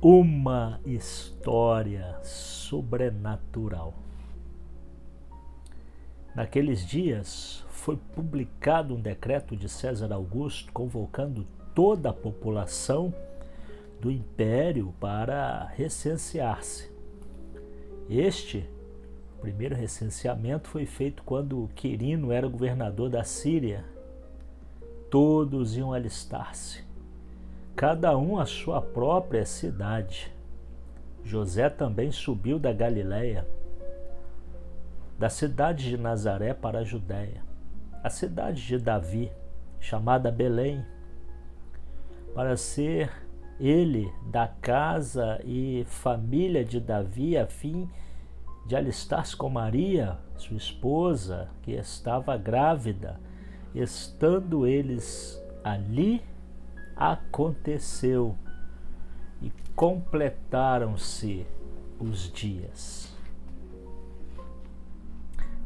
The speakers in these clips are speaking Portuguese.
uma história sobrenatural. Naqueles dias foi publicado um decreto de César Augusto convocando toda a população do império para recensear-se. O primeiro recenseamento foi feito quando Quirino era governador da Síria. Todos iam alistar-se, cada um à sua própria cidade. José também subiu da Galiléia, da cidade de Nazaré para a Judéia, a cidade de Davi, chamada Belém, para ser ele da casa e família de Davi, a fim de alistar-se com Maria, sua esposa, que estava grávida. Estando eles ali, aconteceu e completaram-se os dias.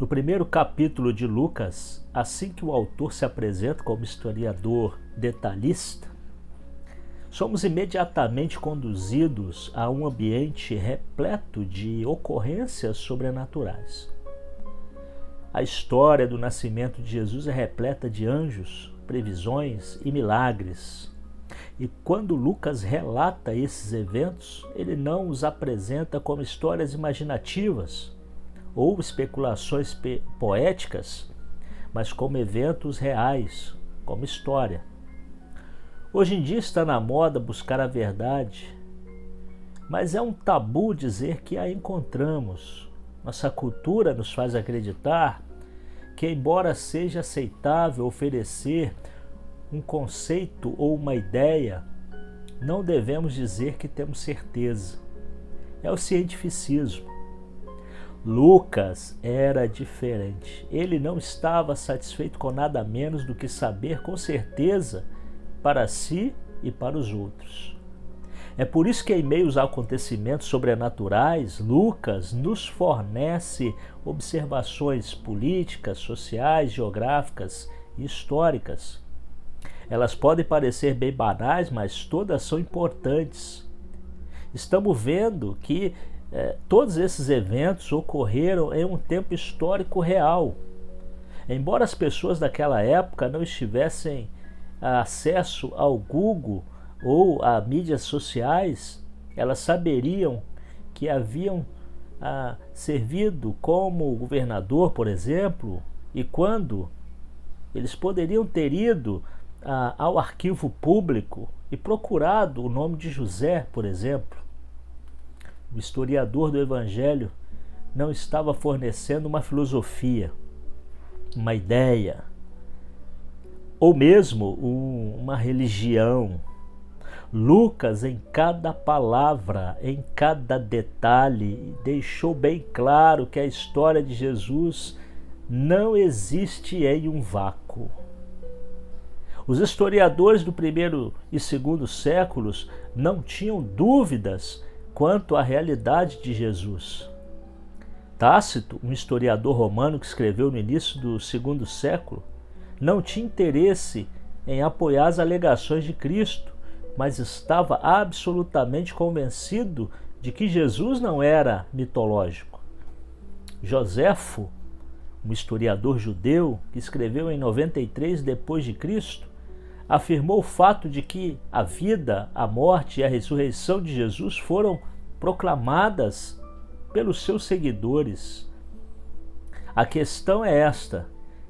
No primeiro capítulo de Lucas, assim que o autor se apresenta como historiador detalhista, somos imediatamente conduzidos a um ambiente repleto de ocorrências sobrenaturais. A história do nascimento de Jesus é repleta de anjos, previsões e milagres. E quando Lucas relata esses eventos, ele não os apresenta como histórias imaginativas ou especulações poéticas, mas como eventos reais, como história. Hoje em dia está na moda buscar a verdade, mas é um tabu dizer que a encontramos. Nossa cultura nos faz acreditar que, embora seja aceitável oferecer um conceito ou uma ideia, não devemos dizer que temos certeza. É o cientificismo. Lucas era diferente. Ele não estava satisfeito com nada menos do que saber com certeza para si e para os outros. É por isso que, em meio aos acontecimentos sobrenaturais, Lucas nos fornece observações políticas, sociais, geográficas e históricas. Elas podem parecer bem banais, mas todas são importantes. Estamos vendo que todos esses eventos ocorreram em um tempo histórico real. Embora as pessoas daquela época não tivessem acesso ao Google ou a mídias sociais, elas saberiam que haviam servido como governador, por exemplo, e quando eles poderiam ter ido ao arquivo público e procurado o nome de José, por exemplo. O historiador do Evangelho não estava fornecendo uma filosofia, uma ideia, ou mesmo uma religião. Lucas, em cada palavra, em cada detalhe, deixou bem claro que a história de Jesus não existe em um vácuo. Os historiadores do primeiro e segundo séculos não tinham dúvidas quanto à realidade de Jesus. Tácito, um historiador romano que escreveu no início do segundo século, não tinha interesse em apoiar as alegações de Cristo, mas estava absolutamente convencido de que Jesus não era mitológico. Joséfo, um historiador judeu que escreveu em 93 depois de Cristo, afirmou o fato de que a vida, a morte e a ressurreição de Jesus foram proclamadas pelos seus seguidores. A questão é esta: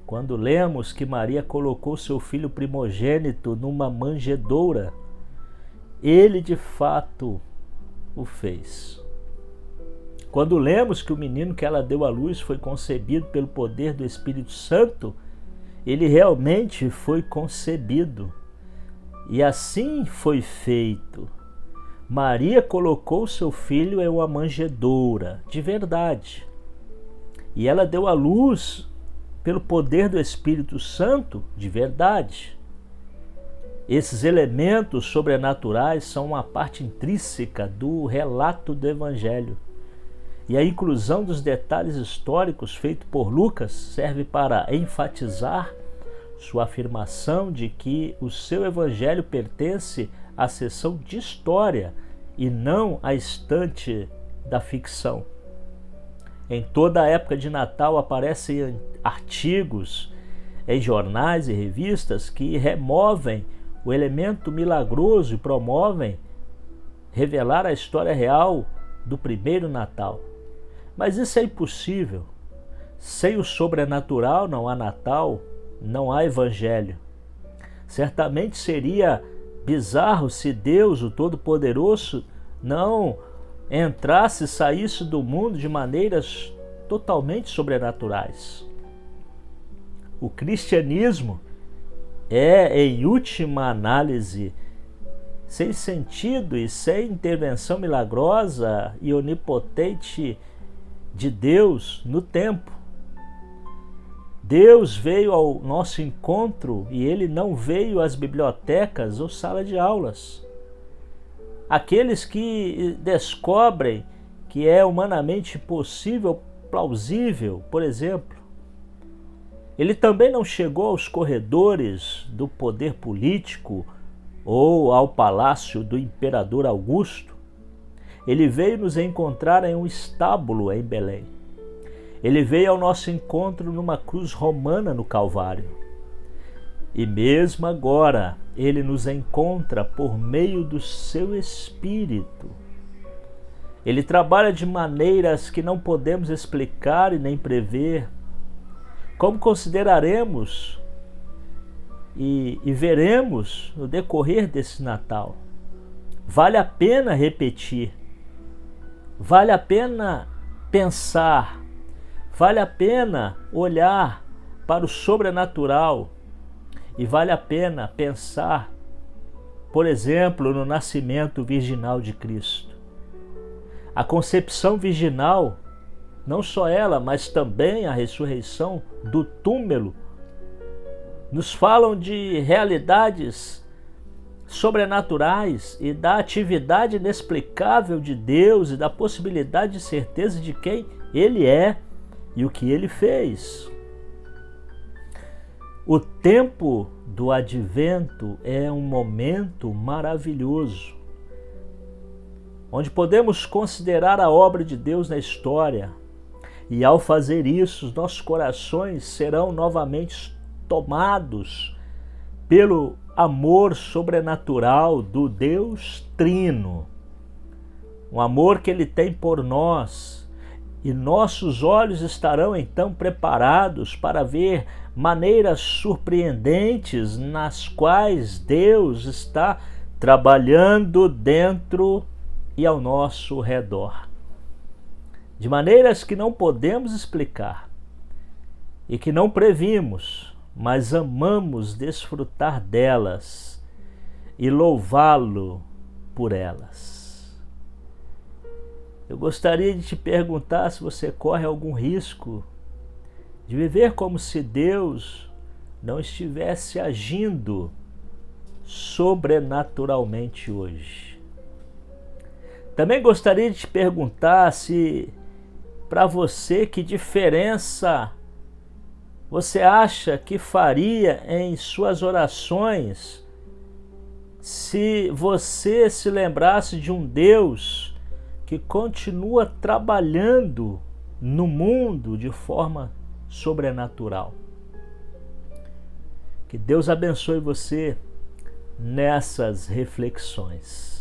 quando lemos que Maria colocou seu filho primogênito numa manjedoura, ele de fato o fez. Quando lemos que o menino que ela deu à luz foi concebido pelo poder do Espírito Santo, ele realmente foi concebido. E assim foi feito. Maria colocou seu filho em uma manjedoura, de verdade. E ela deu à luz pelo poder do Espírito Santo, de verdade. Esses elementos sobrenaturais são uma parte intrínseca do relato do Evangelho. E a inclusão dos detalhes históricos feito por Lucas serve para enfatizar sua afirmação de que o seu Evangelho pertence à seção de história e não a estante da ficção. Em toda a época de Natal aparecem artigos em jornais e revistas que removem o elemento milagroso e promovem revelar a história real do primeiro Natal. Mas isso é impossível. Sem o sobrenatural não há Natal, não há Evangelho. Certamente seria bizarro se Deus, o Todo-Poderoso, não entrasse e saísse do mundo de maneiras totalmente sobrenaturais. O cristianismo é, em última análise, sem sentido e sem intervenção milagrosa e onipotente de Deus no tempo. Deus veio ao nosso encontro e Ele não veio às bibliotecas ou salas de aulas. Aqueles que descobrem que é humanamente possível, plausível, por exemplo, Ele também não chegou aos corredores do poder político ou ao palácio do imperador Augusto. Ele veio nos encontrar em um estábulo em Belém. Ele veio ao nosso encontro numa cruz romana no Calvário. E mesmo agora, Ele nos encontra por meio do seu Espírito. Ele trabalha de maneiras que não podemos explicar e nem prever. Como consideraremos e veremos no decorrer desse Natal? Vale a pena repetir, vale a pena pensar, vale a pena olhar para o sobrenatural e vale a pena pensar, por exemplo, no nascimento virginal de Cristo. A concepção virginal, não só ela, mas também a ressurreição do túmulo, nos falam de realidades sobrenaturais e da atividade inexplicável de Deus e da possibilidade de certeza de quem Ele é e o que Ele fez. O tempo do advento é um momento maravilhoso, onde podemos considerar a obra de Deus na história, e ao fazer isso, os nossos corações serão novamente tomados pelo amor sobrenatural do Deus Trino, um amor que Ele tem por nós, e nossos olhos estarão então preparados para ver maneiras surpreendentes nas quais Deus está trabalhando dentro e ao nosso redor, de maneiras que não podemos explicar e que não previmos, mas amamos desfrutar delas e louvá-lo por elas. Eu gostaria de te perguntar se você corre algum risco de viver como se Deus não estivesse agindo sobrenaturalmente hoje. Também gostaria de te perguntar se, para você, que diferença você acha que faria em suas orações se você se lembrasse de um Deus que continua trabalhando no mundo de forma sobrenatural. Que Deus abençoe você nessas reflexões.